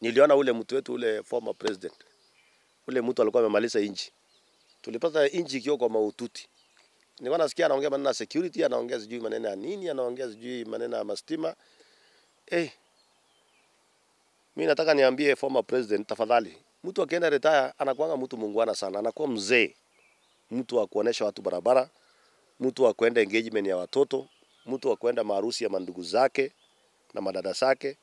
Niliona ule mtu wetu ule former president. Ule mtu alikuwa amemaliza inchi. Tulipata inchi ikiwa kwa maututi. Nilikuwa nasikia anaongea maneno ya security, anaongea sijui maneno ya nini, anaongea sijui maneno ya mastima. Mimi nataka niambie former president tafadhali. Mtu akienda retire anakuanga mtu muungwana sana, anakuwa mzee. Mtu wa kuonesha watu barabara, mtu wa kuenda engagement ya watoto, mtu wa kuenda maharusi ya mandugu zake na madada zake.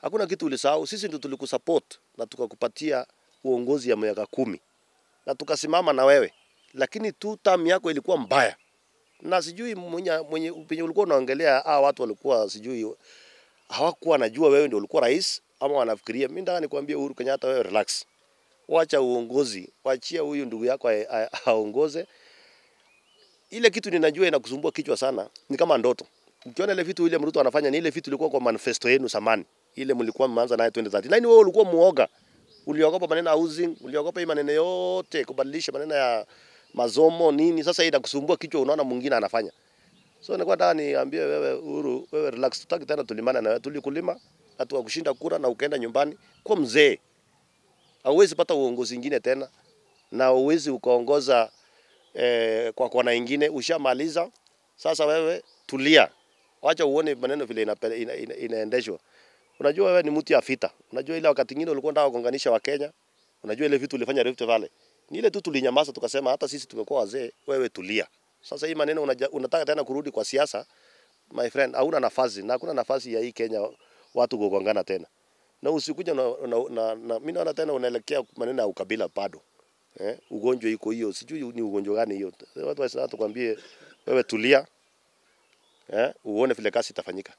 Hakuna kitu ulisahau. Sisi ndio tulikusupport na tukakupatia uongozi ya miaka 10. Na tukasimama na wewe. Lakini tu term yako ilikuwa mbaya. Na sijui mwenye ulikuwa unaongelea watu walikuwa sijui hawakuwa najua wewe ndio ulikuwa rais ama wanafikiria. Mimi nataka nikwambie Uhuru Kenyatta, wewe relax. Wacha uongozi, waachia huyu ndugu yako aongoze. Ile kitu ninajua inakusumbua kichwa sana ni kama ndoto. Ukiona ile vitu ile Ruto anafanya ni ile vitu ilikuwa kwa manifesto yenu zamani. Ile mlikuwa mmeanza nayo 2030. Wewe ulikuwa muoga. Uliogopa maneno ya housing, uliogopa hii maneno yote, kubadilisha maneno ya masomo nini. Sasa hii inakusumbua kichwa, unaona mwingine anafanya. So nilikuwa nataka niambie wewe Uhuru, wewe relax, tutaki tena tulimana na wewe. Tulikulima, hatu kushinda kura na ukaenda nyumbani kwa mzee. Hauwezi pata uongozi mwingine tena na uwezi ukaongoza kwa kona nyingine, ushamaliza. Sasa wewe tulia. Wacha uone maneno vile inaendeshwa. Unajua wewe ni mtu ya vita. Unajua ile wakati mwingine ulikuwa unataka kuunganisha Wakenya. Unajua ile vitu ulifanya Rift Valley. Ni ile tu tulinyamaza tukasema hata sisi tumekuwa wazee, wewe tulia. Sasa hii maneno unataka tena kurudi kwa siasa, my friend, hauna nafasi na hakuna nafasi ya hii Kenya watu kugongana tena. Na usikuja mimi naona tena unaelekea maneno ya ukabila bado. Ugonjwa iko hiyo, sijui ni ugonjwa gani hiyo. Watu wasema tukwambie wewe tulia. Uone vile kazi itafanyika.